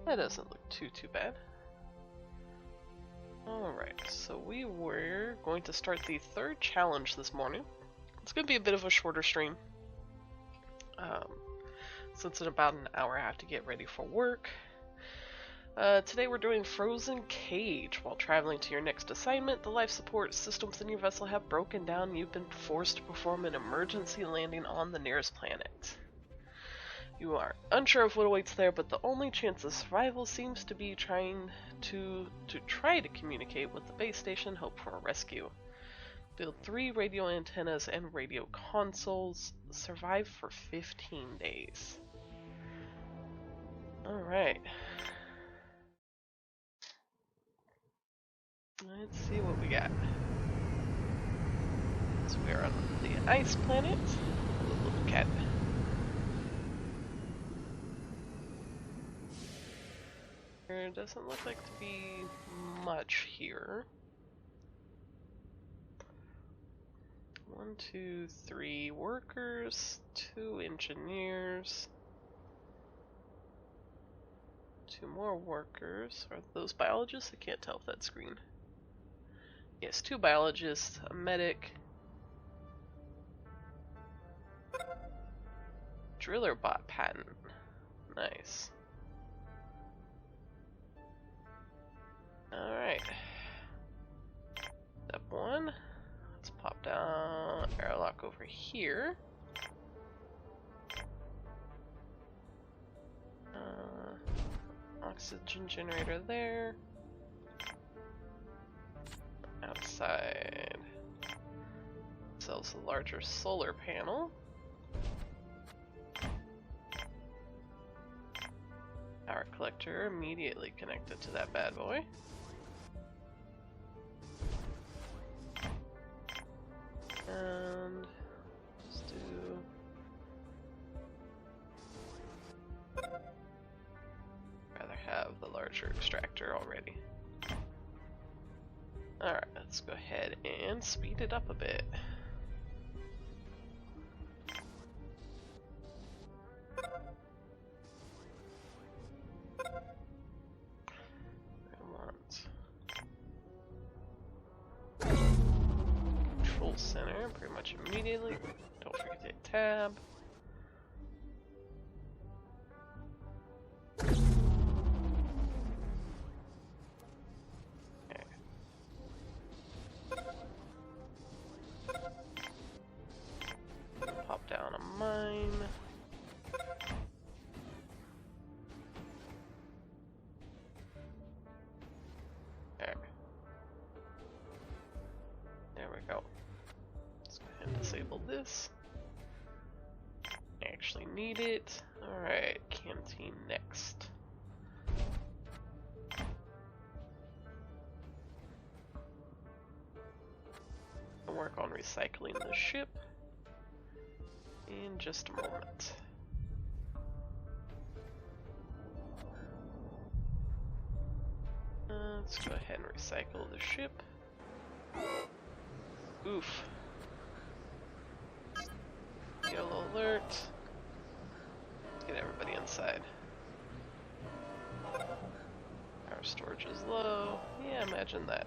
That doesn't look too bad. Alright, so we were going to start the third challenge this morning. It's going to be a bit of a shorter stream. Since in about an hour I have to get ready for work. Today we're doing Frozen Cage. While traveling to your next assignment, the life support systems in your vessel have broken down and you've been forced to perform an emergency landing on the nearest planet. You are unsure of what awaits there, but the only chance of survival seems to be trying to communicate with the base station, hope for a rescue. Build 3 radio antennas and radio consoles. Survive for 15 days. Alright. Let's see what we got. So we are on the ice planet. Look at it. There doesn't look like to be much here. 1, 2, 3 workers, 2 engineers, 2 more workers. Are those biologists? I can't tell if that's green. Yes, 2 biologists, a medic, driller bot patent. Nice. Alright. Step 1. Let's pop down airlock over here. Oxygen generator there. Outside. Sells a larger solar panel. Power collector immediately connected to that bad boy. And let's do rather have the larger extractor already. Alright, let's go ahead and speed it up a bit. Control center pretty much immediately. Don't forget to hit tab. Okay. Pop down a mine. There. There we go. Let's go ahead and disable this. Actually need it. Alright, canteen next. I'll work on recycling the ship in just a moment. Let's go ahead and recycle the ship. Oof. Yellow alert. Let's get everybody inside. Our storage is low. Yeah, imagine that.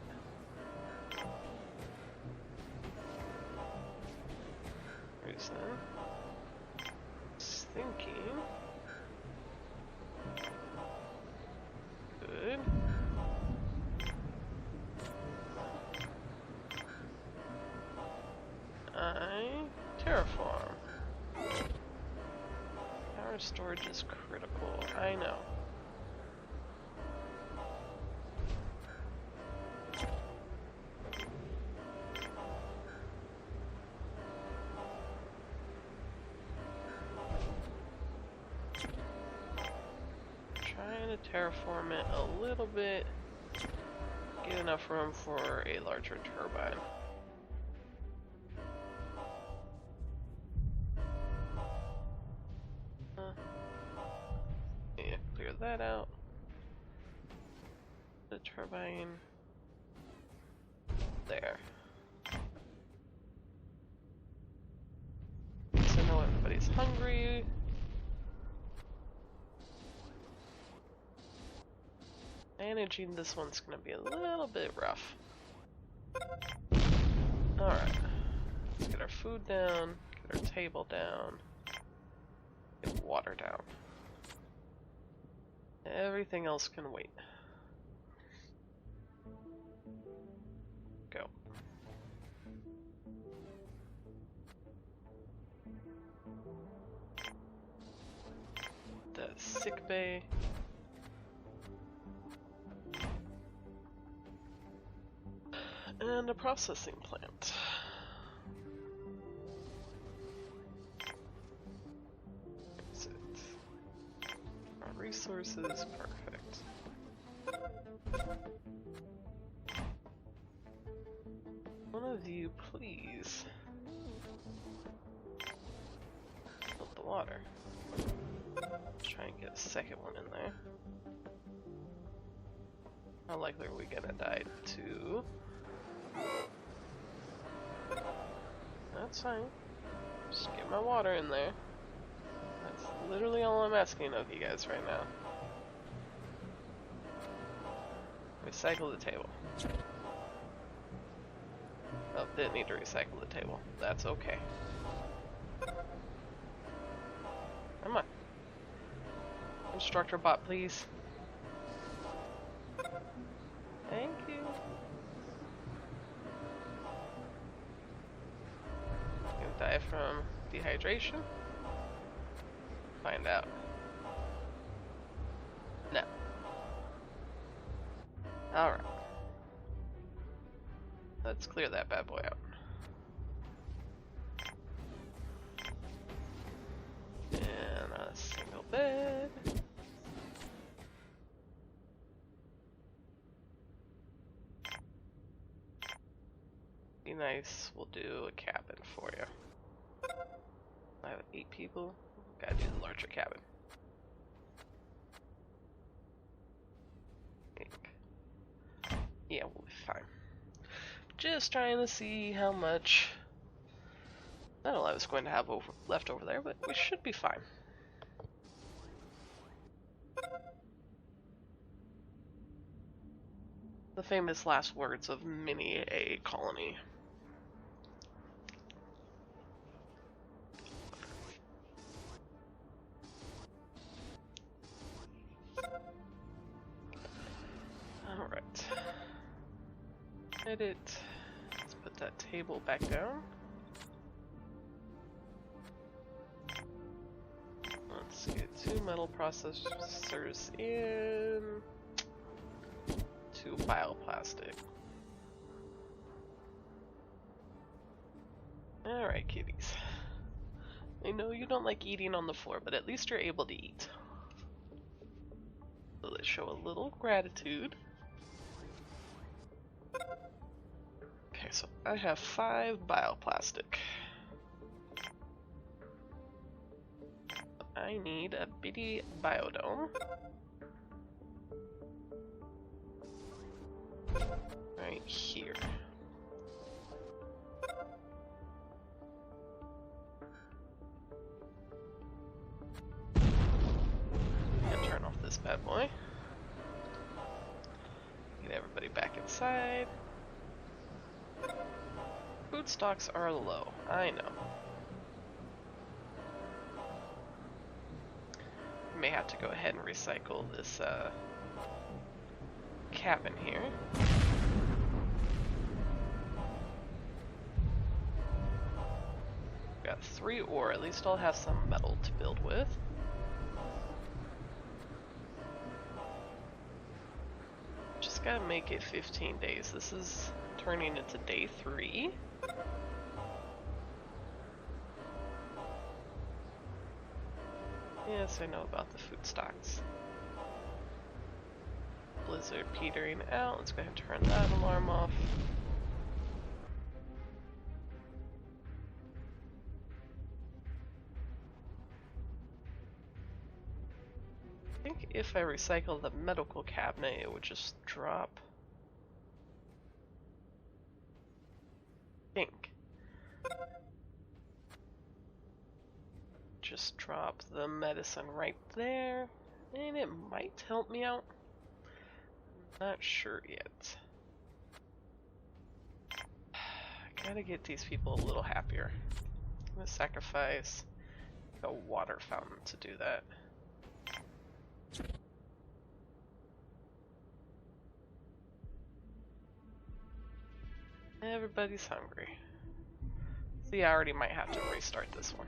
Reason. Thinking. Good. Terraform. Power storage is critical, I know. Trying to terraform it a little bit. Get enough room for a larger turbine. That out. The turbine there. So now everybody's hungry. Managing this one's gonna be a little bit rough. Alright. Let's get our food down, get our table down, get water down. Everything else can wait. Go. The sick bay. And a processing plant. That's it. Our resources, perfect. One of you, please. Fill the water. Let's try and get a second one in there. How likely are we gonna die too? That's fine. Just get my water in there. That's literally all I'm asking of you guys right now. Recycle the table. Oh, didn't need to recycle the table. That's okay. Come on. Instructor bot, please. Thank you. Gonna die from dehydration? Find out. No. Alright. Let's clear that bad boy out. And a single bed. Be nice, we'll do a cabin for you. I have 8 people. Gotta do the larger cabin. Yeah, we'll be fine. Just trying to see how much metal I was going to have left over there, but we should be fine. The famous last words of many a colony. Alright. Edit. Let's put that table back down. Let's get 2 metal processors in. 2 bioplastic. Alright, kitties. I know you don't like eating on the floor, but at least you're able to eat. So let's show a little gratitude. Okay, so I have 5 bioplastic. I need a bitty biodome. Right here. And turn off this bad boy. Get everybody back inside. Food stocks are low, I know. May have to go ahead and recycle this cabin here. Got 3 ore, at least I'll have some metal to build with. Just gotta make it 15 days. This is turning into day 3. Yes, I know about the food stocks. Blizzard petering out. Let's go ahead and turn that alarm off. I think if I recycle the medical cabinet, it would just drop. I think. Just drop the medicine right there, and it might help me out. Not sure yet. Gotta get these people a little happier. I'm gonna sacrifice a water fountain to do that. Everybody's hungry. See, I already might have to restart this one.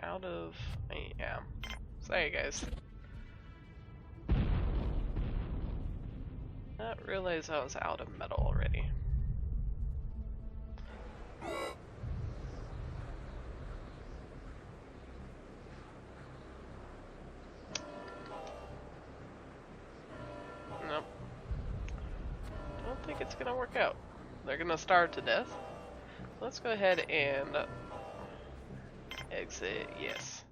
Out of... I am. Sorry guys. Not realize I was out of metal already. Nope. Don't think it's gonna work out. They're gonna starve to death. Let's go ahead and exit, yes.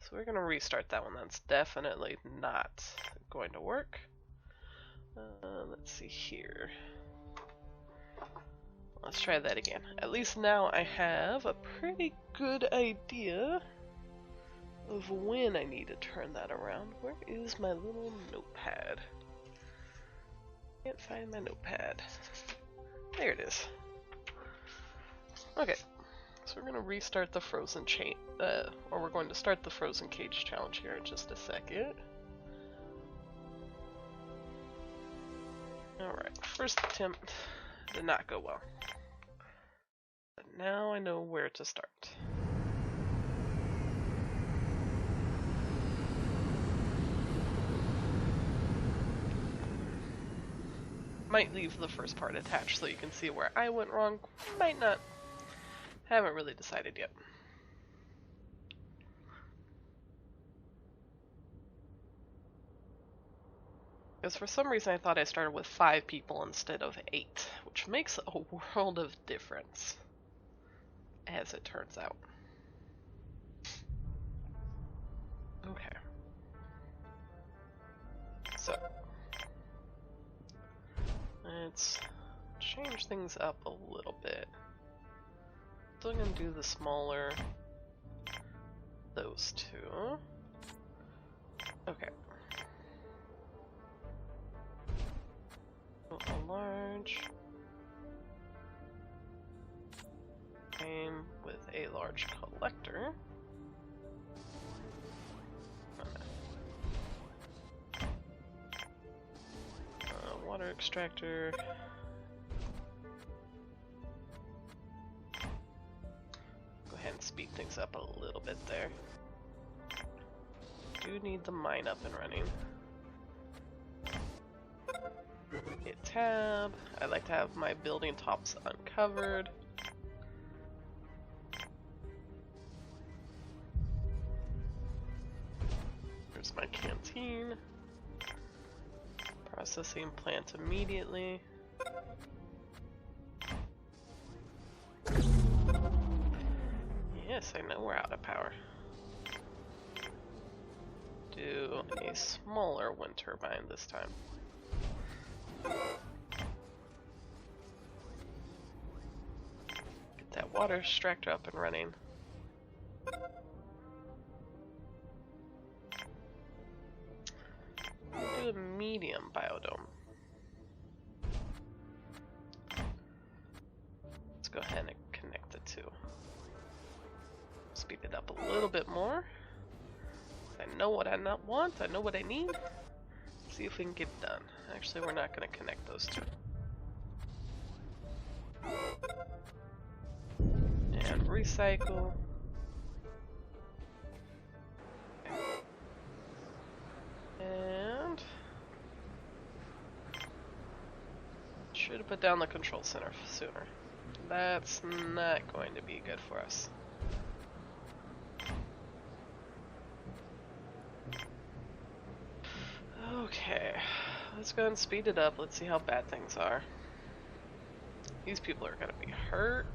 So we're gonna restart that one. That's definitely not going to work. Let's see here. Let's try that again. At least now I have a pretty good idea of when I need to turn that around. Where is my little notepad? Can't find my notepad. There it is. Okay. So we're going to restart the frozen chain, or we're going to start the frozen cage challenge here in just a second. Alright, first attempt did not go well. But now I know where to start. Might leave the first part attached so you can see where I went wrong. Might not. Haven't really decided yet. Because for some reason I thought I started with 5 people instead of 8, which makes a world of difference, as it turns out. Okay. So, let's change things up a little bit. Still gonna do the smaller, those two. Okay. A large. Same with a large collector. Water extractor. Go ahead and speed things up a little bit there. Do need the mine up and running. Hit tab. I like to have my building tops uncovered. There's my canteen. Processing plant immediately. Yes, I know we're out of power. Do a smaller wind turbine this time. Get that water extractor up and running. Do a medium biodome. Let's go ahead and connect the two. Speed it up a little bit more. I know what I not want, I know what I need. See if we can get it done. Actually, we're not going to connect those two. And recycle. And should have put down the control center sooner. That's not going to be good for us. Okay, let's go and speed it up. Let's see how bad things are. These people are going to be hurt.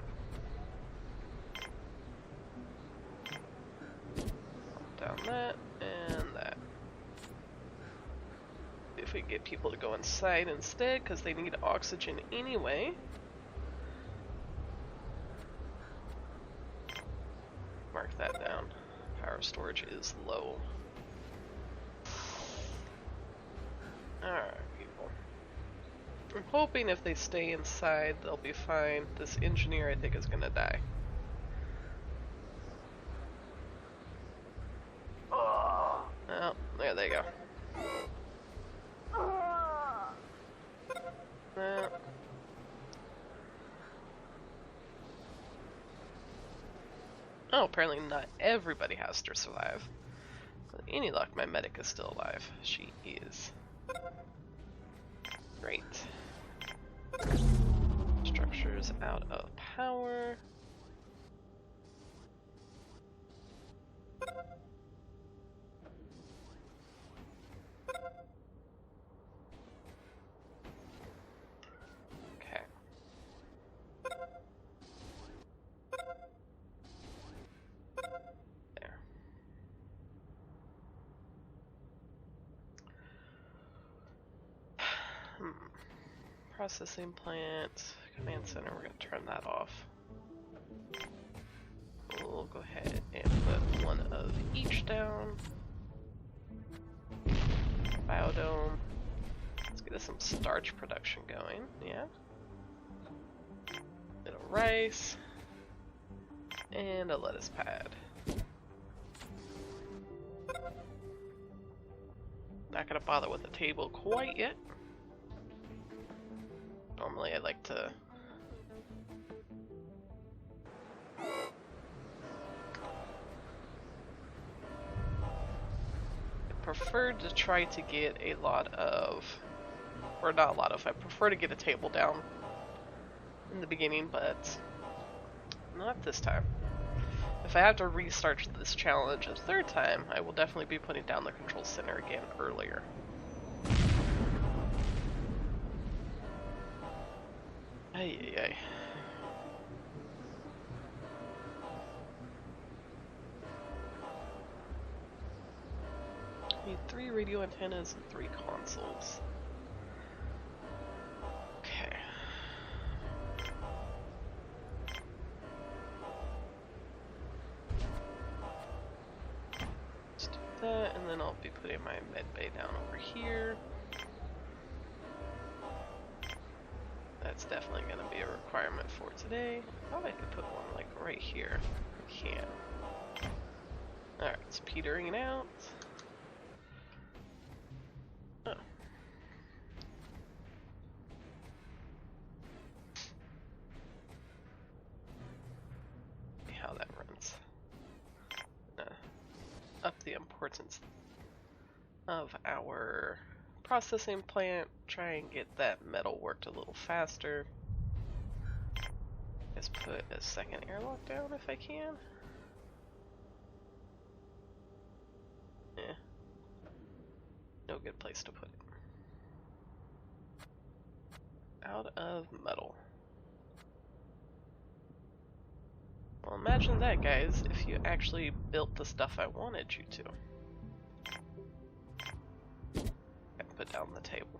Down that and that. If we can get people to go inside instead, because they need oxygen anyway. Mark mark that down. Power storage is low. Alright, people. I'm hoping if they stay inside, they'll be fine. This engineer, I think, is gonna die. Oh, there they go. Oh, apparently not everybody has to survive. With any luck, my medic is still alive. She is. Great. Structures out of power. Okay. There. Processing plant, command center, we're going to turn that off. We'll go ahead and put one of each down. Biodome. Let's get us some starch production going, yeah. Bit of rice. And a lettuce pad. Not going to bother with the table quite yet. Normally I like to prefer to try to get a lot of, or not a lot of, I prefer to get a table down in the beginning, but not this time. If I have to restart this challenge a third time, I will definitely be putting down the control center again earlier. Ay, ay, ay. Need 3 radio antennas and 3 consoles. Okay. Let's do that, and then I'll be putting my med bay down over here. That's definitely going to be a requirement for today. I thought I could put one like right here. I can. Alright, it's petering out. Oh. See how that runs. Up the importance of our processing plant, try and get that metal worked a little faster. Just put a second airlock down if I can. No good place to put it. Out of metal. Well, imagine that, guys, if you actually built the stuff I wanted you to. Put down the table.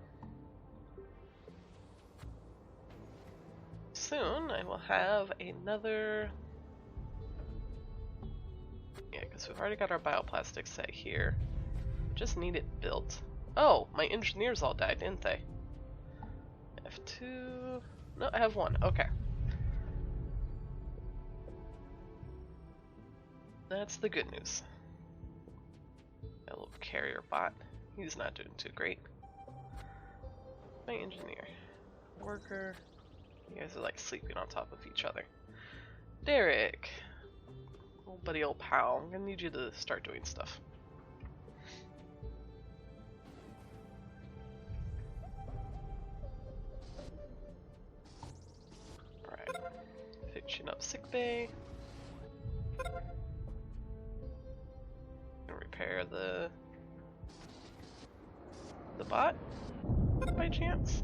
Soon I will have another. Yeah, because we've already got our bioplastic set here. Just need it built. Oh, my engineers all died, didn't they? F2. No, I have 1. Okay. That's the good news. A little carrier bot. He's not doing too great. My engineer. Worker. You guys are like sleeping on top of each other. Derek. Old buddy, old pal. I'm gonna need you to start doing stuff. Alright. Fixing up sickbay. Gonna repair the bot? By chance?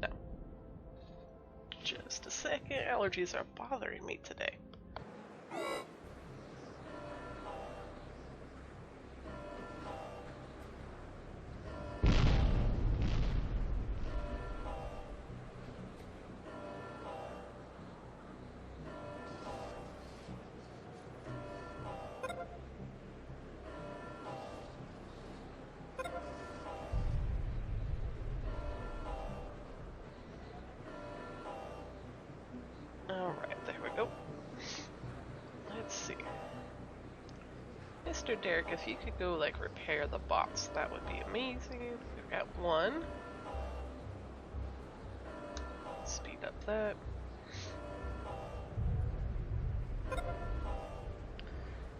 No. Just a second. Allergies are bothering me today. Mr. Derek, if you could go like repair the box, that would be amazing. We've got one. Speed up that.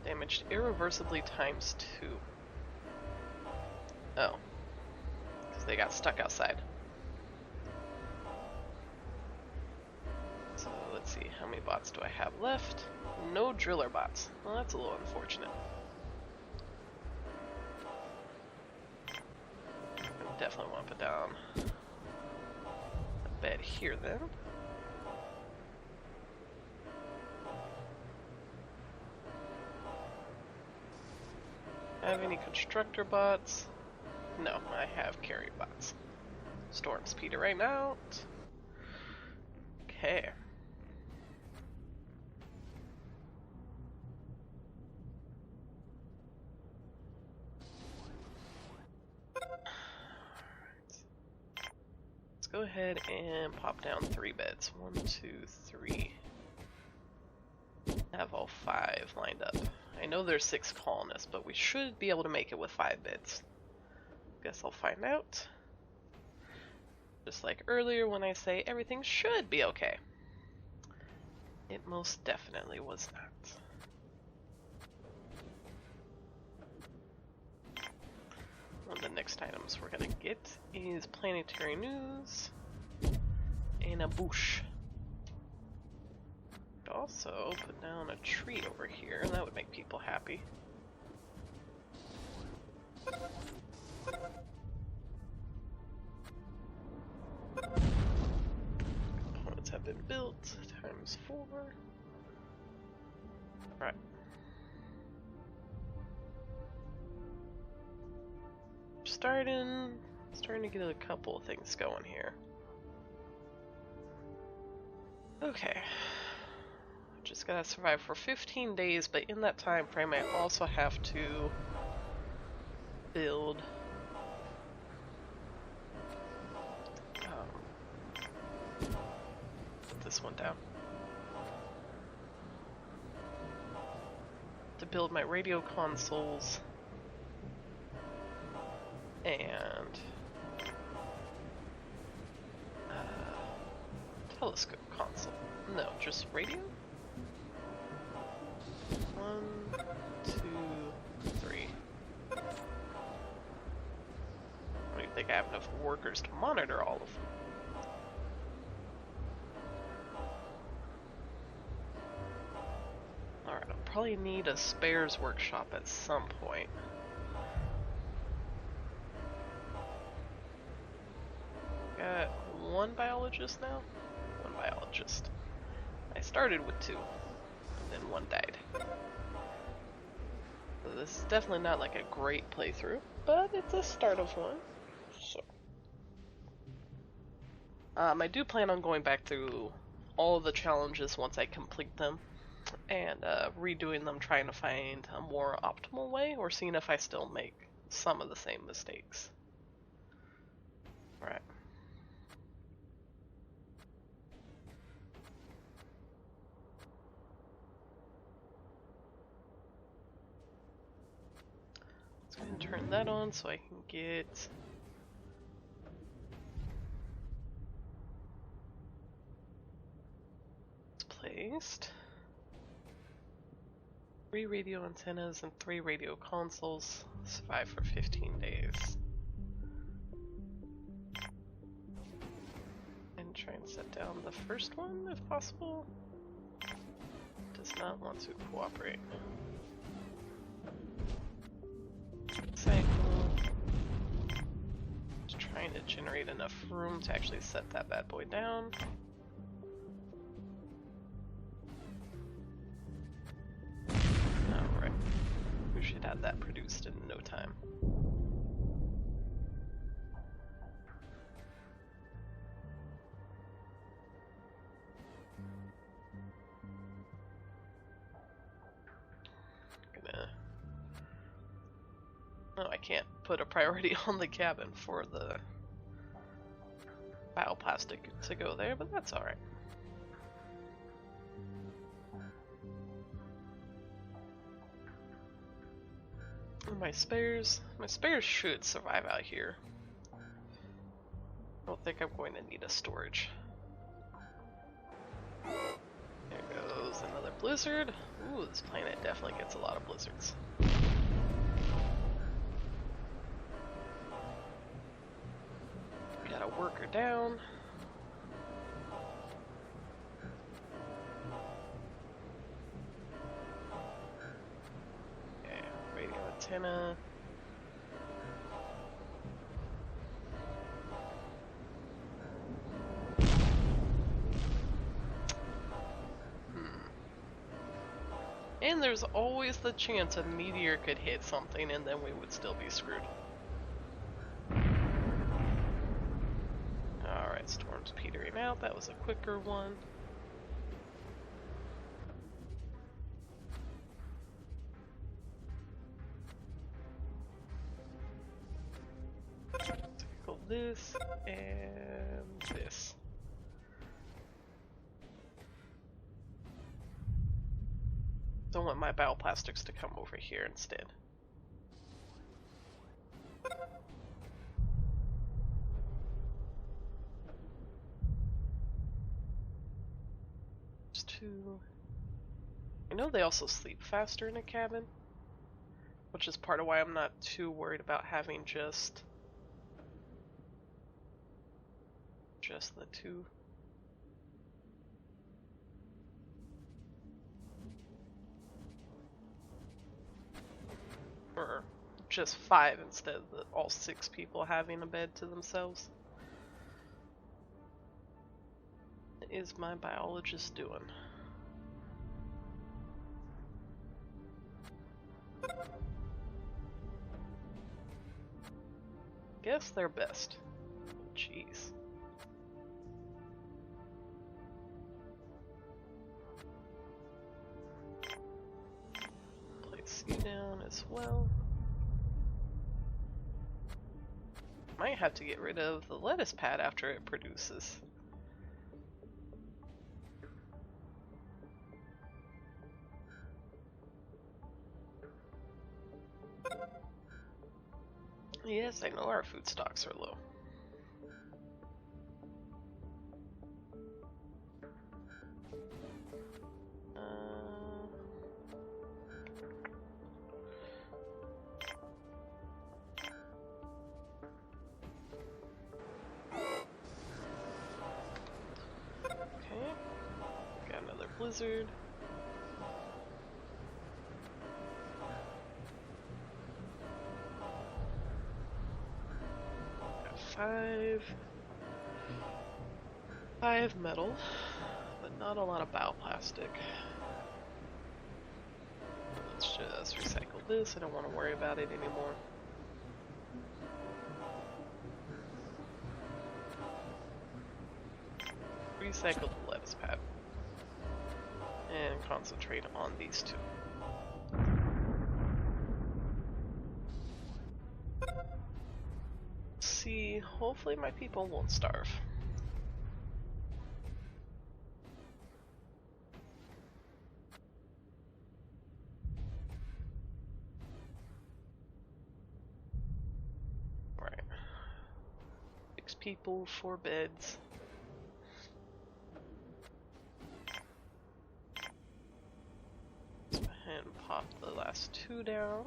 Damaged irreversibly ×2. Oh. Because they got stuck outside. So let's see, how many bots do I have left? No driller bots. Well, that's a little unfortunate. I definitely want to put down a bed here then. Have any constructor bots? No, I have carrier bots. Storm speeder right out. Okay. Let's go ahead and pop down 3 beds. 1, 2, 3. I have all 5 lined up. I know there's 6 colonists, but we should be able to make it with 5 beds. Guess I'll find out. Just like earlier when I say everything should be okay. It most definitely was not. One of the next items we're gonna get is planetary news and a bush. Also put down a tree over here, and that would make people happy. Components have been built, ×4. Right. Starting to get a couple of things going here. Okay. Just gotta survive for 15 days, but in that time frame I also have to build put this one down. To build my radio consoles and telescope console. No, just radio? 1, 2, 3. I don't even think I have enough workers to monitor all of them. Alright, I'll probably need a spares workshop at some point. Got 1 biologist now? 1 biologist. I started with 2, and then 1 died. So this is definitely not like a great playthrough, but it's a start of one. So, I do plan on going back through all of the challenges once I complete them, and redoing them, trying to find a more optimal way, or seeing if I still make some of the same mistakes. Right. Let's go ahead and turn that on so I can get placed. 3 radio antennas and 3 radio consoles. Survive for 15 days. And try and set down the first one if possible. Does not want to cooperate. Cycle. Just trying to generate enough room to actually set that bad boy down. Alright. We should have that produced in no time. Oh, I can't put a priority on the cabin for the bioplastic to go there, but that's alright. My spares should survive out here. I don't think I'm going to need a storage. There goes another blizzard. Ooh, this planet definitely gets a lot of blizzards. Got a worker down. Okay, radio antenna. And there's always the chance a meteor could hit something and then we would still be screwed. Alright, storm's petering out. That was a quicker one. Tackle this and this. Don't want my bioplastics to come over here instead. Just two. I know they also sleep faster in a cabin, which is part of why I'm not too worried about having just the two. Or just 5 instead of all 6 people having a bed to themselves. What is my biologist doing? Guess they're best. Jeez. Place you down as well. Might have to get rid of the lettuce pad after it produces. Yes, I know our food stocks are low. Okay, got another blizzard. Five metal, but not a lot of bioplastic. Let's just recycle this. I don't want to worry about it anymore. Recycle the lettuce pad and concentrate on these two. See, hopefully my people won't starve. Right. 6 people, 4 beds. Let's go ahead and pop the last 2 down.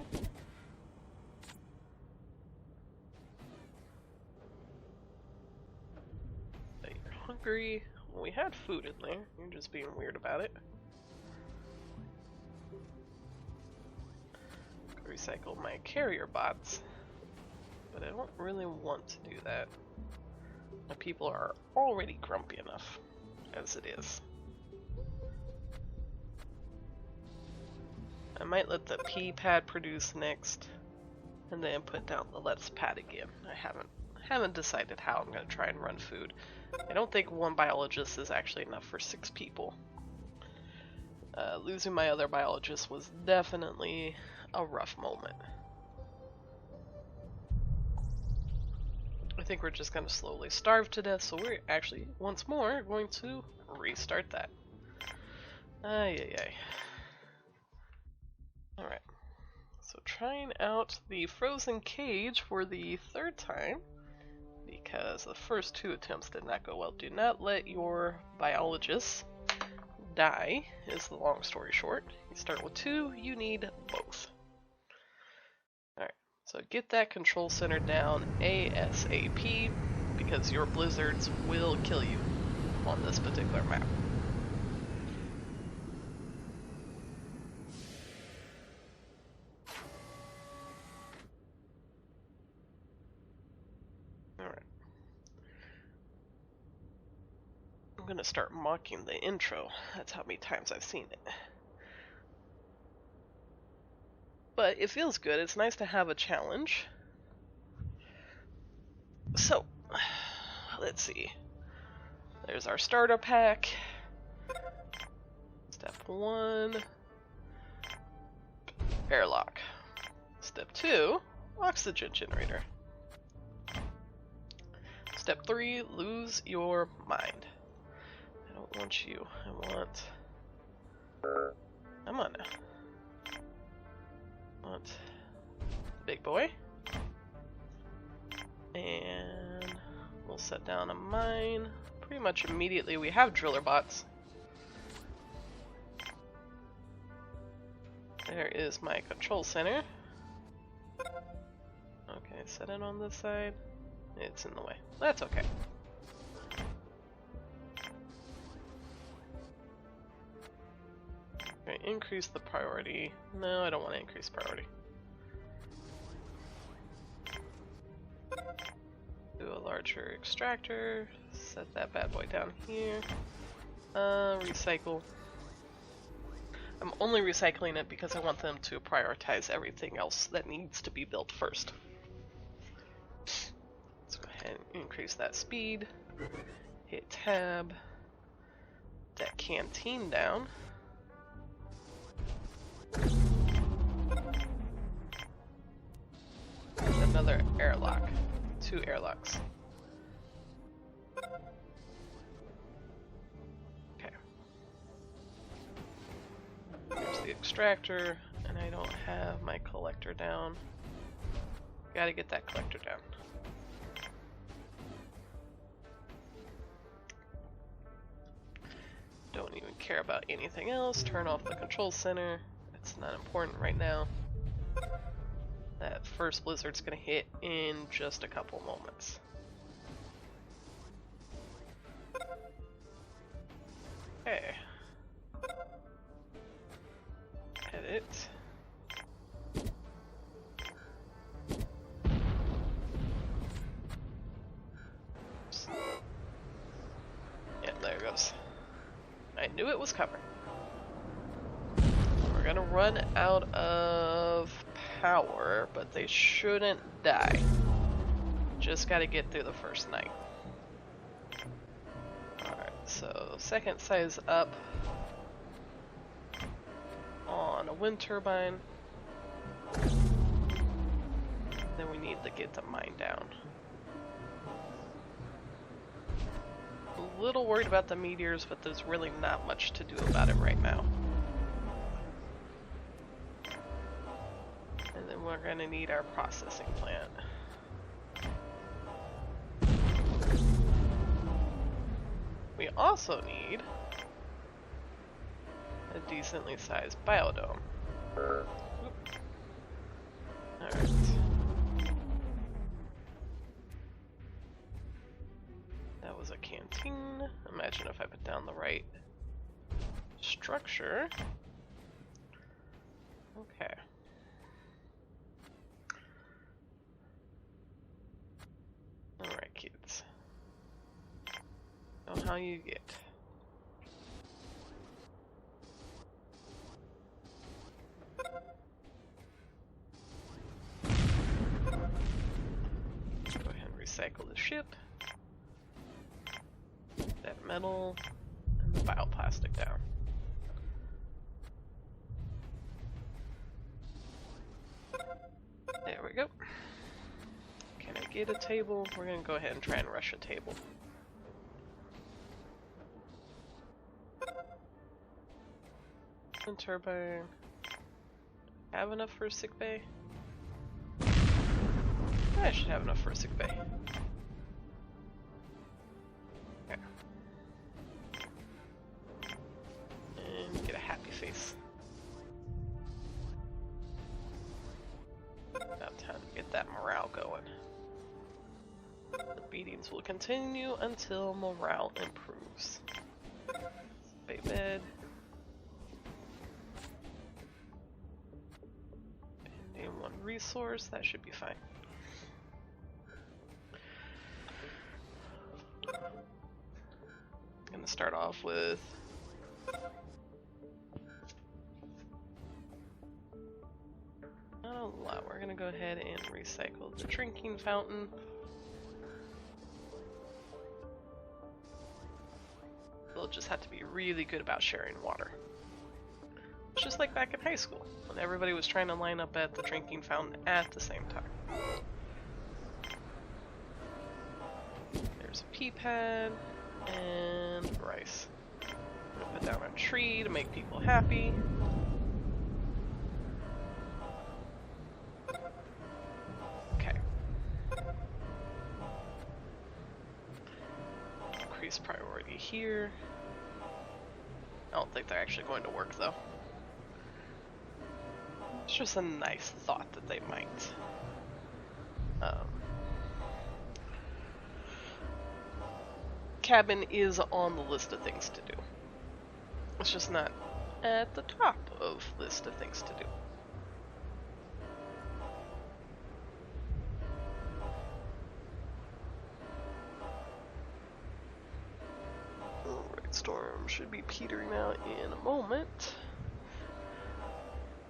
Hungry. Well, we had food in there. You're just being weird about it. Recycle my carrier bots, but I don't really want to do that. My people are already grumpy enough as it is. I might let the pea pad produce next, and then put down the lettuce pad again. I haven't decided how I'm going to try and run food. I don't think 1 biologist is actually enough for 6 people. Losing my other biologist was definitely a rough moment. I think we're just going to slowly starve to death, so we're actually, once more, going to restart that. Ay. Alright. So trying out the frozen cage for the third time because the first two attempts did not go well. Do not let your biologists die, is the long story short. You start with 2, you need both. Alright, so get that control center down ASAP because your blizzards will kill you on this particular map. Alright. I'm gonna start mocking the intro. That's how many times I've seen it. But it feels good. It's nice to have a challenge. So, let's see. There's our starter pack. Step 1, airlock. Step 2, oxygen generator. Step 3, lose your mind. I don't want you. I want... Come on now. I want big boy. And we'll set down a mine. Pretty much immediately we have driller bots. There is my control center. Okay, set it on this side. It's in the way. That's okay. Okay, increase the priority. No, I don't want to increase priority. Do a larger extractor. Set that bad boy down here. Recycle. I'm only recycling it because I want them to prioritize everything else that needs to be built first. Let's go ahead and increase that speed. Hit tab. That canteen down. Another airlock. 2 airlocks. Okay. There's the extractor, and I don't have my collector down. Gotta get that collector down. Don't even care about anything else. Turn off the control center. It's not important right now. That first blizzard's gonna hit in just a couple moments. Okay. Edit. Oops. Yeah, there it goes. I knew it was covered. We're gonna run out of power, but they shouldn't die. Just gotta get through the first night. Alright, so second size up on a wind turbine. Then we need to get the mine down. A little worried about the meteors, but there's really not much to do about it right now. And then we're going to need our processing plant. We also need a decently sized biodome. Alright. That was a canteen. Imagine if I put down the right structure. Okay. Alright, kids. Know how you get. Go ahead and recycle the ship. That metal and the bioplastic down. There we go. Can I get a table? We're gonna go ahead and try and rush a table. Wind turbine. Have enough for a sick bay? I should have enough for a sick bay. Okay. And get a happy face. About time to get that morale going. The beatings will continue until morale improves. Bay bed. And one resource, that should be fine. I'm gonna start off with not a lot. We're gonna go ahead and recycle the drinking fountain. We'll just have to be really good about sharing water. It's just like back in high school, when everybody was trying to line up at the drinking fountain at the same time. There's a pea pad and rice. I'm gonna put down a tree to make people happy. Okay. Increase priority here. I don't think they're actually going to work though. It's just a nice thought that they might. Cabin is on the list of things to do. It's just not at the top of list of things to do. Alright, storm should be petering out in a moment.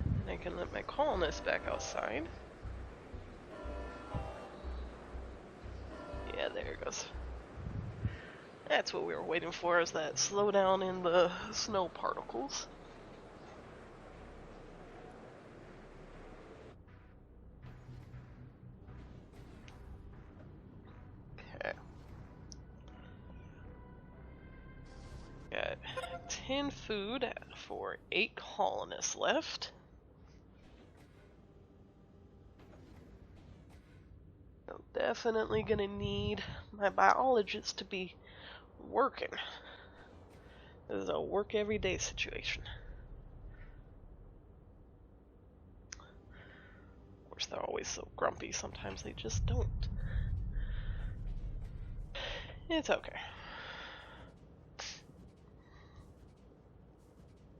And I can let my colonists back outside. Yeah, there it goes. That's what we were waiting for, is that slowdown in the snow particles. Okay. Got 10 food for 8 colonists left. I'm definitely gonna need my biologists to be working. This is a work every day situation. Of course, they're always so grumpy, sometimes they just don't. It's okay.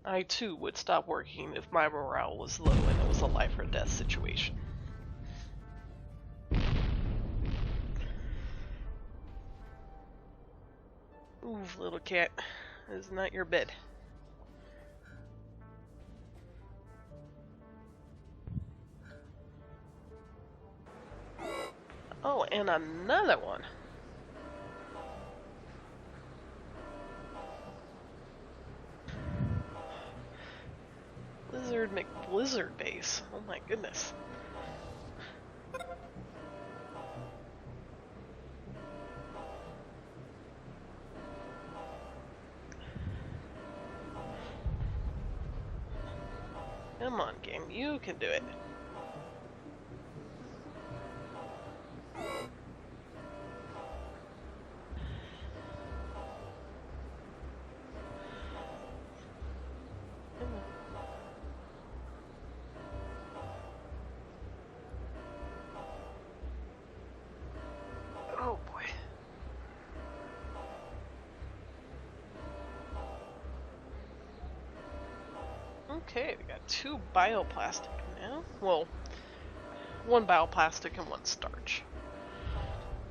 I too would stop working if my morale was low and it was a life or death situation. Ooh, little cat, this is not your bed. Oh, and another one. Blizzard McBlizzard base. Oh my goodness. Come on, game, you can do it. Oh boy. Okay, we got 2 bioplastic now. Well, 1 bioplastic and 1 starch.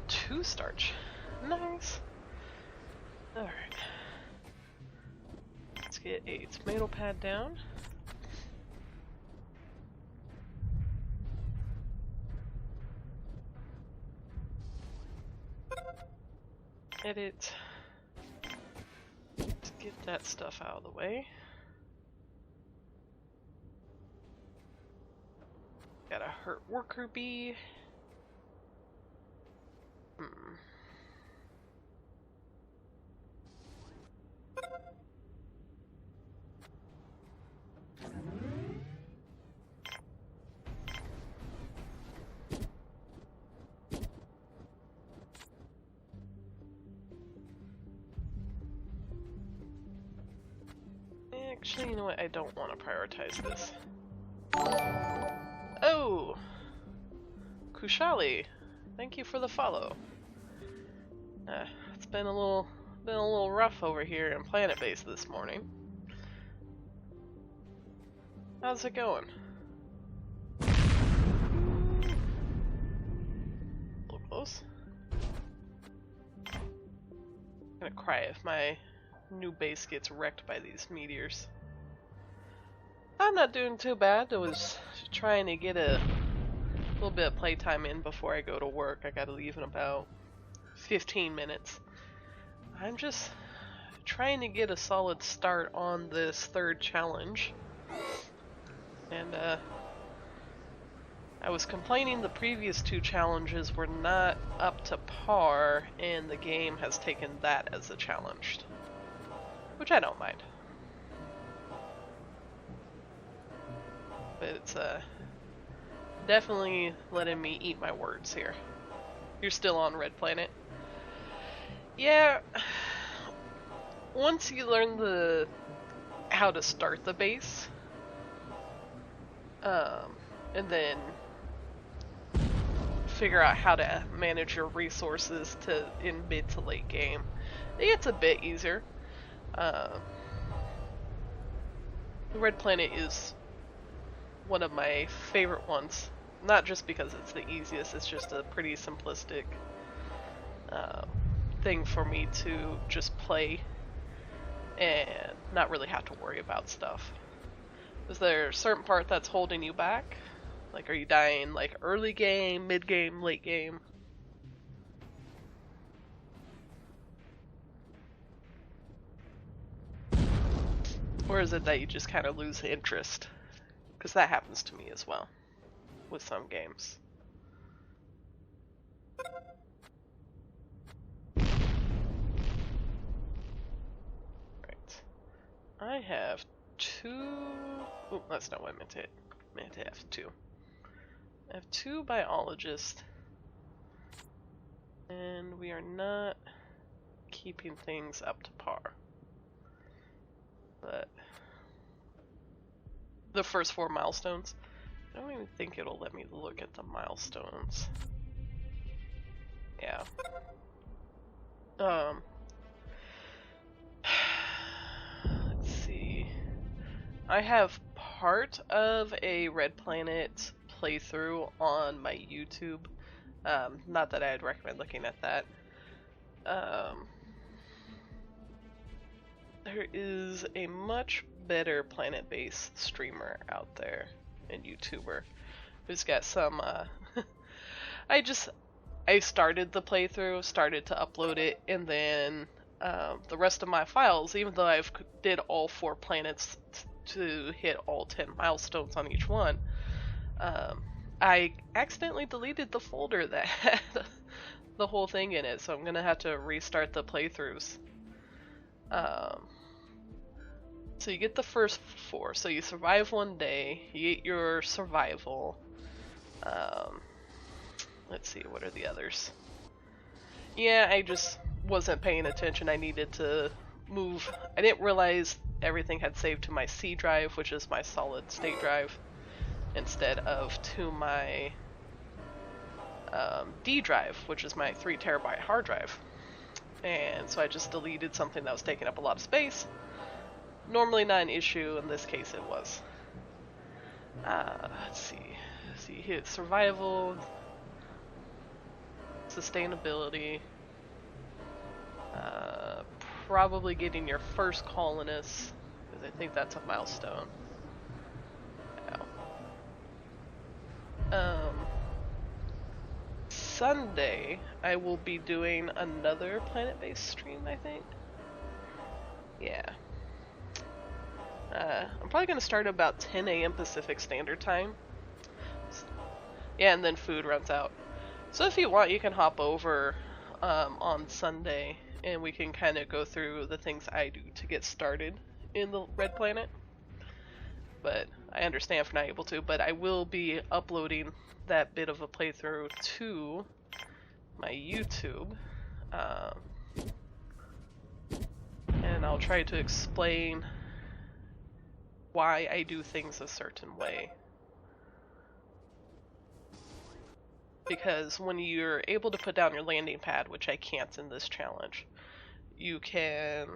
2 starch. Nice. Alright. Let's get a tomato pad down. Edit. Let's get that stuff out of the way. Got a hurt worker bee. Actually, you know what? I don't want to prioritize this. Oh! Kushali, thank you for the follow. It's been a little rough over here in Planetbase this morning. How's it going? A little close. I'm gonna cry if my new base gets wrecked by these meteors. I'm not doing too bad. I was trying to get a little bit of playtime in before I go to work. I gotta leave in about 15 minutes. I'm just trying to get a solid start on this third challenge. And I was complaining the previous two challenges were not up to par, and the game has taken that as a challenge. Which I don't mind. But it's definitely letting me eat my words here. You're still on Red Planet? Yeah. Once you learn how to start the base, and then figure out how to manage your resources in mid to late game, it gets a bit easier. Red Planet is one of my favorite ones, not just because it's the easiest, it's just a pretty simplistic thing for me to just play and not really have to worry about stuff. Is there a certain part that's holding you back? Like, are you dying like early game, mid game, late game? Or is it that you just kind of lose interest? Because that happens to me as well with some games. Right. I have two... Oh, that's not what I meant to hit. I meant to have two. I have two biologists. And we are not keeping things up to par. But the first 4 milestones, I don't even think it'll let me look at the milestones. Yeah. Let's see. I have part of a Red Planet playthrough on my YouTube. Not that I'd recommend looking at that. There is a much better Planetbase streamer out there and YouTuber who's got some I started the playthrough, started to upload it, and then the rest of my files, even though I've did all 4 planets to hit all 10 milestones on each one, I accidentally deleted the folder that had the whole thing in it, so I'm gonna have to restart the playthroughs. So you get the first 4, so you survive 1 day, you get your survival. Let's see, what are the others? Yeah, I just wasn't paying attention. I needed to move. I didn't realize everything had saved to my C drive, which is my solid state drive, instead of to my D drive, which is my 3 terabyte hard drive. And so I just deleted something that was taking up a lot of space. Normally not an issue, in this case it was. Let's see. So you hit survival, sustainability, probably getting your first colonist, because I think that's a milestone. Yeah. Sunday, I will be doing another Planetbase stream, I think. Yeah. I'm probably going to start about 10 a.m. Pacific Standard Time. Yeah, and then food runs out. So if you want, you can hop over on Sunday, and we can kind of go through the things I do to get started in the Red Planet. But I understand if you're not able to, but I will be uploading that bit of a playthrough to my YouTube. And I'll try to explain why I do things a certain way. Because when you're able to put down your landing pad, which I can't in this challenge, you can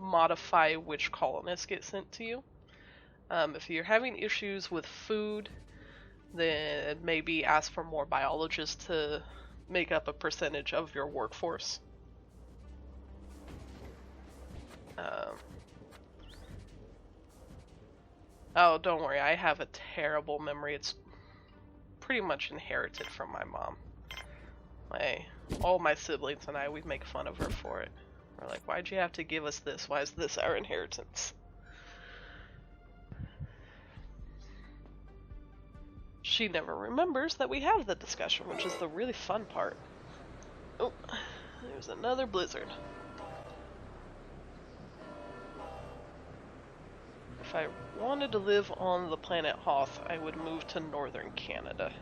modify which colonists get sent to you. If you're having issues with food, then maybe ask for more biologists to make up a percentage of your workforce. Oh, don't worry, I have a terrible memory. It's pretty much inherited from my mom. All my siblings and I, we make fun of her for it. We're like, why'd you have to give us this? Why is this our inheritance? She never remembers that we have the discussion, which is the really fun part. Oh, there's another blizzard. If I wanted to live on the planet Hoth, I would move to northern Canada.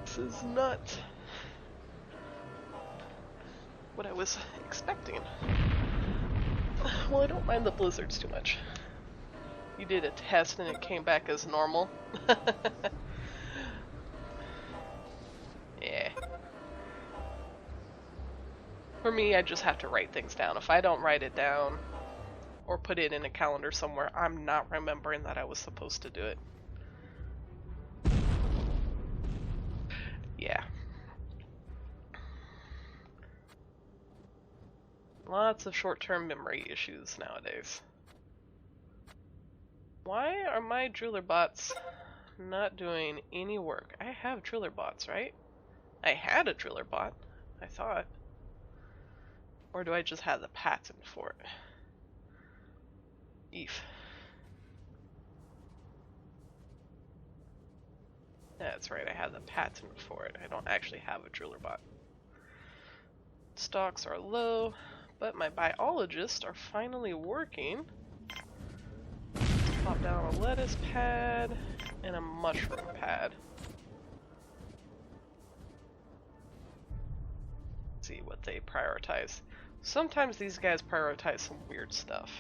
This is not what I was expecting. Well, I don't mind the blizzards too much. You did a test and it came back as normal. Yeah. For me, I just have to write things down. If I don't write it down or put it in a calendar somewhere, I'm not remembering that I was supposed to do it. Yeah. Lots of short-term memory issues nowadays. Why are my driller bots not doing any work? I have driller bots, right? I had a driller bot, I thought. Or do I just have the patent for it? Eef. That's right, I have the patent for it. I don't actually have a driller bot. Stocks are low, but my biologists are finally working. Pop down a lettuce pad and a mushroom pad. Let's see what they prioritize. Sometimes these guys prioritize some weird stuff.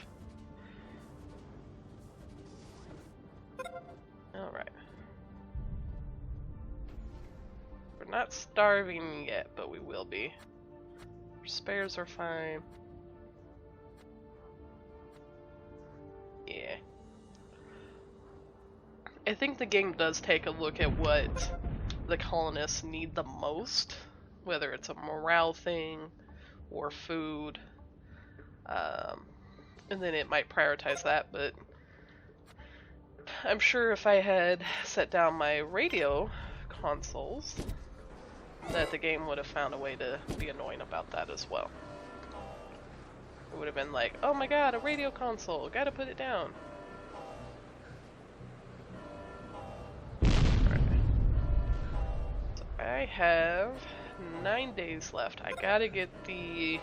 Alright. We're not starving yet, but we will be. Our spares are fine. Yeah. I think the game does take a look at what the colonists need the most, whether it's a morale thing or food, and then it might prioritize that, but I'm sure if I had set down my radio consoles, that the game would have found a way to be annoying about that as well. It would have been like, oh my god, a radio console, gotta put it down. I have 9 days left. I gotta get the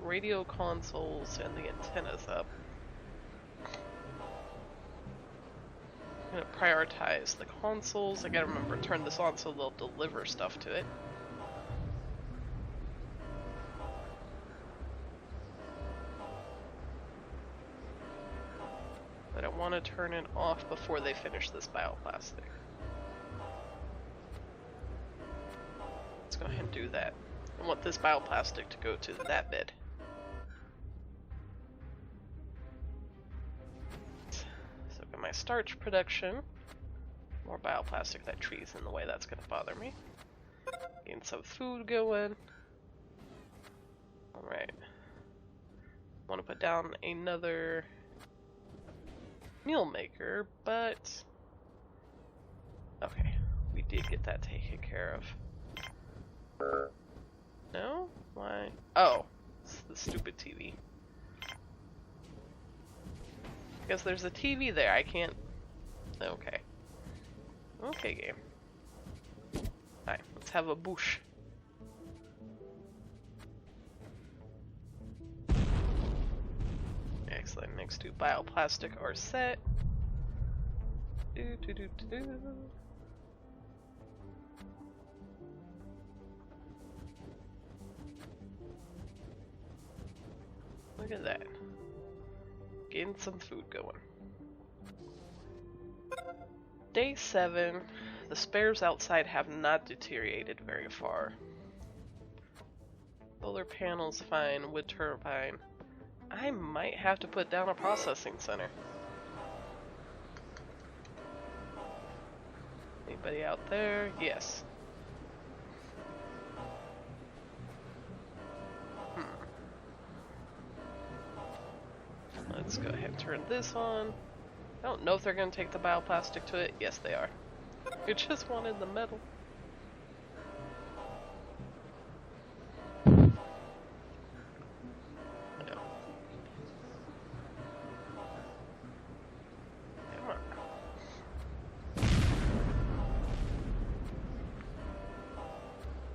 radio consoles and the antennas up. I'm gonna prioritize the consoles. I gotta remember to turn this on so they'll deliver stuff to it. But I want to turn it off before they finish this bioplastic. Let's go ahead and do that. I want this bioplastic to go to that bed. So got my starch production. More bioplastic, that tree's in the way, that's gonna bother me. Getting some food going. Alright. Want to put down another meal maker, but okay, we did get that taken care of. No? Why? Oh, it's the stupid TV. Because there's a TV there, I can't... Okay. Okay, game. Alright, let's have a boosh. Excellent, next two bioplastic are set. Look at that. Getting some food going. Day 7. The spares outside have not deteriorated very far. Solar panels fine, wood turbine. I might have to put down a processing center. Anybody out there? Yes. Let's go ahead and turn this on. I don't know if they're going to take the bioplastic to it. Yes, they are. We just wanted the metal.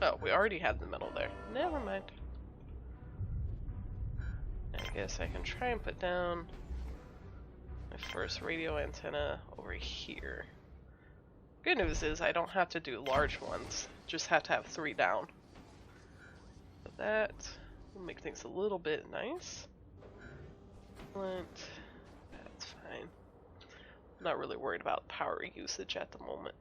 Oh, we already had the metal there. Never mind. I guess I can try and put down my first radio antenna over here. Good news is I don't have to do large ones, just have to have 3 down. So that will make things a little bit nice. That's fine. I'm not really worried about power usage at the moment.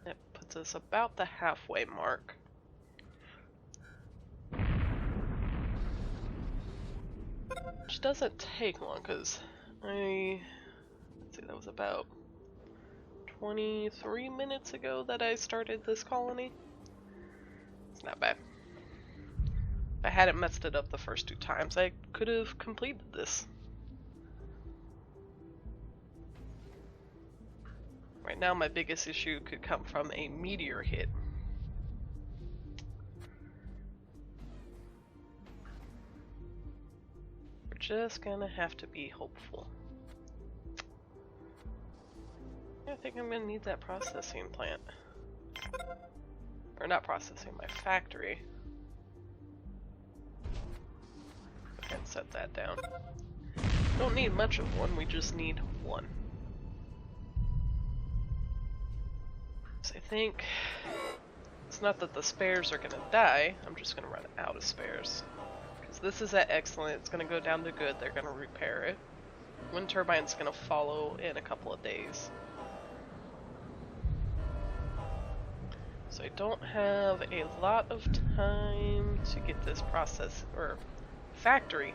That puts us about the halfway mark. Which doesn't take long, because let's see, that was about 23 minutes ago that I started this colony. It's not bad. If I hadn't messed it up the first 2 times, I could have completed this. Right now, my biggest issue could come from a meteor hit. We're just gonna have to be hopeful. I think I'm gonna need that processing plant. Or not processing, my factory. Go ahead and set that down. Don't need much of one, we just need one. So I think it's not that the spares are gonna die, I'm just gonna run out of spares. Because this is at excellent, it's gonna go down to good, they're gonna repair it. Wind turbine's gonna follow in a couple of days. So I don't have a lot of time to get this process or factory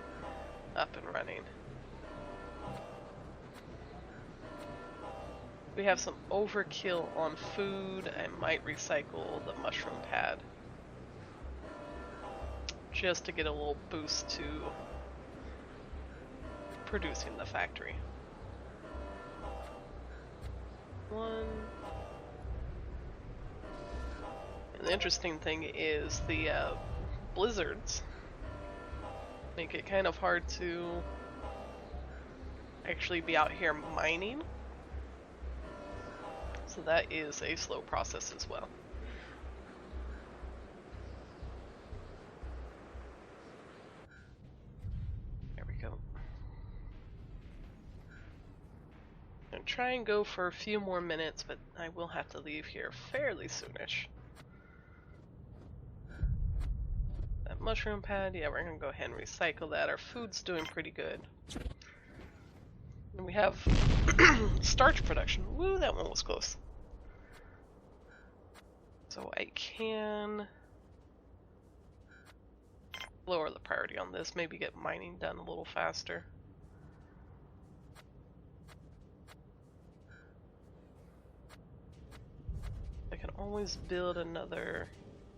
up and running. We have some overkill on food. I might recycle the mushroom pad just to get a little boost to producing the factory. One. And the interesting thing is the blizzards make it kind of hard to actually be out here mining. So that is a slow process as well. There we go. I'm gonna try and go for a few more minutes, but I will have to leave here fairly soonish. That mushroom pad, yeah, we're gonna go ahead and recycle that. Our food's doing pretty good. And we have starch production. Woo, that one was close. So I can lower the priority on this, maybe get mining done a little faster. I can always build another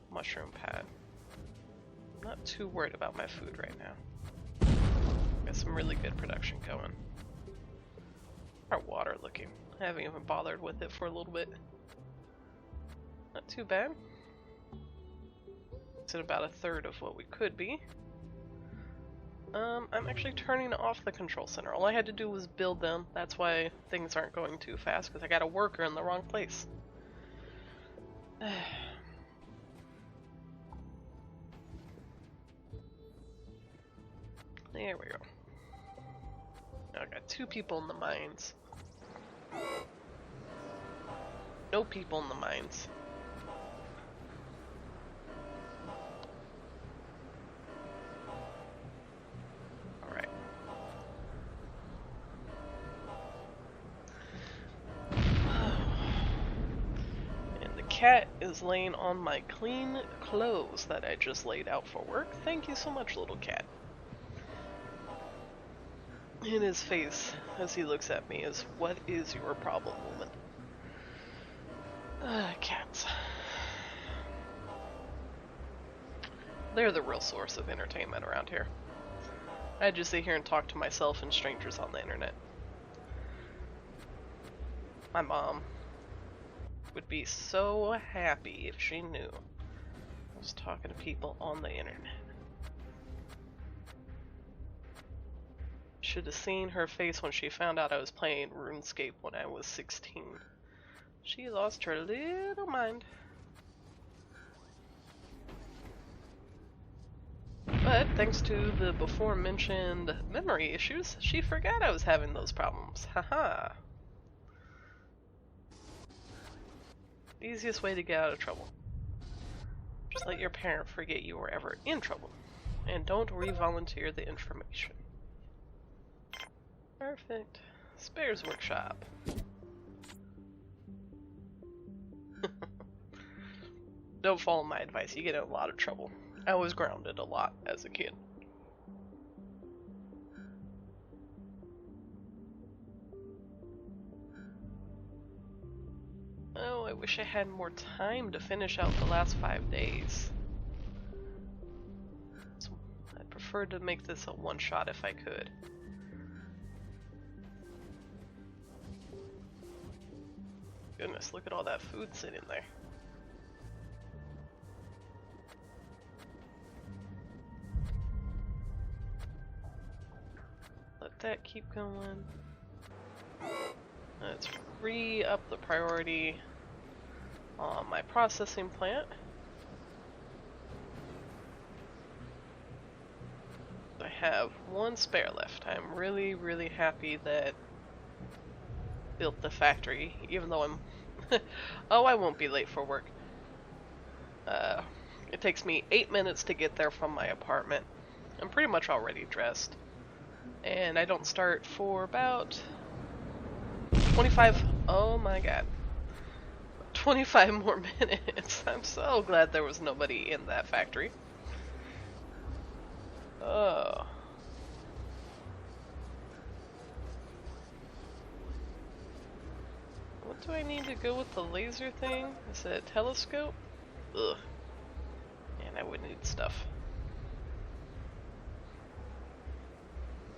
mushroom pad. I'm not too worried about my food right now. Got some really good production going. Our water looking. I haven't even bothered with it for a little bit. Not too bad. It's at about a third of what we could be. I'm actually turning off the control center. All I had to do was build them. That's why things aren't going too fast, because I got a worker in the wrong place. There we go. Now I got 2 people in the mines. No people in the mines. Alright. And the cat is laying on my clean clothes that I just laid out for work. Thank you so much, little cat. In his face, as he looks at me, is, "What is your problem, woman?" Cats. They're the real source of entertainment around here. I just sit here and talk to myself and strangers on the internet. My mom would be so happy if she knew I was talking to people on the internet. Should have seen her face when she found out I was playing RuneScape when I was 16. She lost her little mind. But thanks to the before mentioned memory issues, she forgot I was having those problems. Haha. Easiest way to get out of trouble. Just let your parent forget you were ever in trouble. And don't re-volunteer the information. Perfect. Spares workshop. Don't follow my advice, you get in a lot of trouble. I was grounded a lot as a kid. Oh, I wish I had more time to finish out the last 5 days. So I'd prefer to make this a one-shot if I could. Goodness, look at all that food sitting there. Let that keep going. Let's re-up the priority on my processing plant. I have one spare left. I'm really, really happy that built the factory, even though I'm oh, I won't be late for work. It takes me 8 minutes to get there from my apartment. I'm pretty much already dressed, and I don't start for about 25, oh my god, 25 more minutes. I'm so glad there was nobody in that factory. Oh. What do I need to go with the laser thing? Is it a telescope? Ugh. And I would need stuff.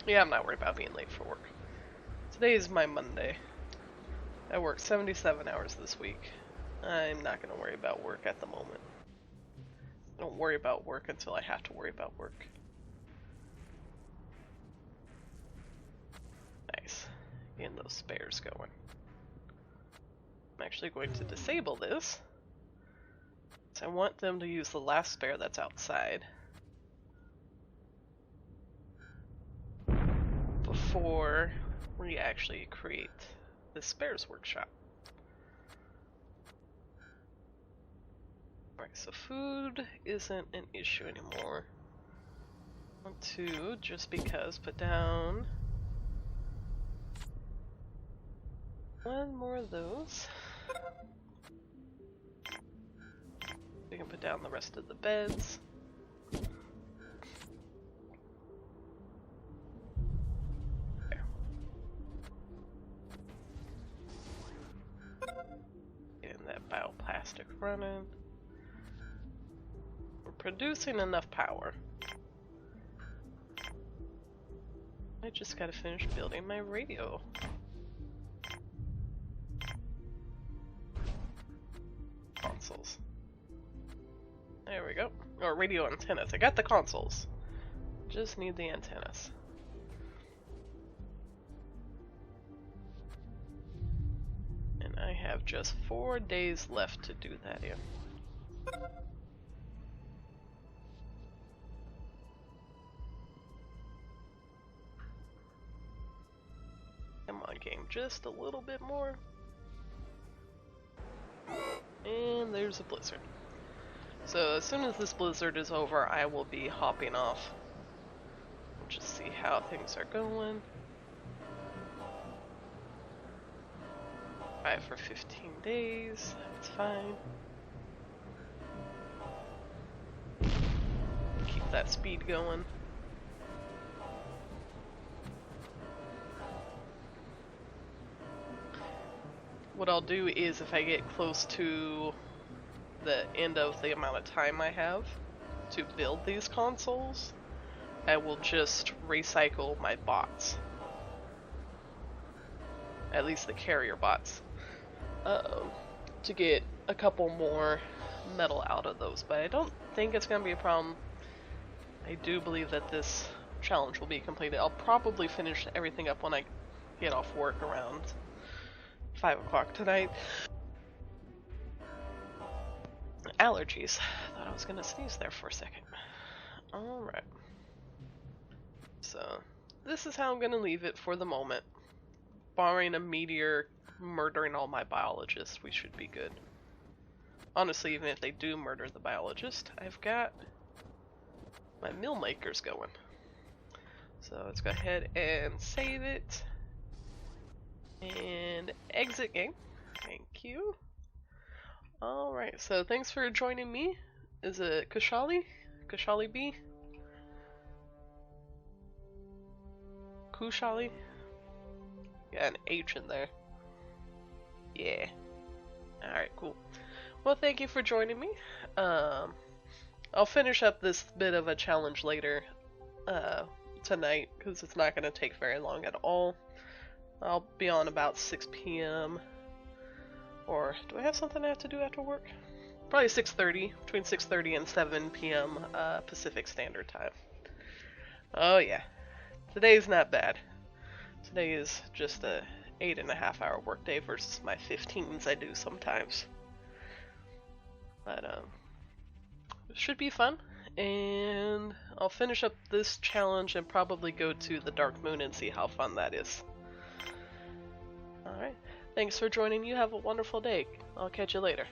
Yeah, I'm not worried about being late for work. Today is my Monday. I worked 77 hours this week. I'm not going to worry about work at the moment. I don't worry about work until I have to worry about work. Nice. Getting those spares going. I'm actually going to disable this. So I want them to use the last spare that's outside before we actually create the spares workshop. Alright, so food isn't an issue anymore. I want to, just because, put down one more of those. We can put down the rest of the beds. There. Getting that bioplastic running. We're producing enough power. I just gotta finish building my radio. Consoles. There we go. Or radio antennas. I got the consoles. Just need the antennas. And I have just 4 days left to do that in. Come on, game. Just a little bit more. there's a blizzard. So as soon as this blizzard is over, I will be hopping off. We'll just see how things are going. 5 for 15 days, that's fine. Keep that speed going. What I'll do is, if I get close to the end of the amount of time I have to build these consoles, I will just recycle my bots. At least the carrier bots. To get a couple more metal out of those, but I don't think it's going to be a problem. I do believe that this challenge will be completed. I'll probably finish everything up when I get off work around 5 o'clock tonight. Allergies. Thought I was gonna sneeze there for a second. Alright. So, this is how I'm gonna leave it for the moment. Barring a meteor murdering all my biologists, we should be good. Honestly, even if they do murder the biologist, I've got my mill makers going. So let's go ahead and save it. And exit game. Thank you. Alright, so thanks for joining me. Is it Kushali? Kushali B? Kushali? Got an H in there. Yeah. Alright, cool. Well, thank you for joining me. I'll finish up this bit of a challenge later tonight, because it's not going to take very long at all. I'll be on about 6 p.m. Or, do I have something I have to do after work? Probably 6:30, between 6:30 and 7 p.m. Pacific Standard Time. Oh yeah, today's not bad. Today is just a 8.5-hour workday versus my 15s I do sometimes. But it should be fun, and I'll finish up this challenge and probably go to the Dark Moon and see how fun that is. Alright, thanks for joining. You have a wonderful day. I'll catch you later.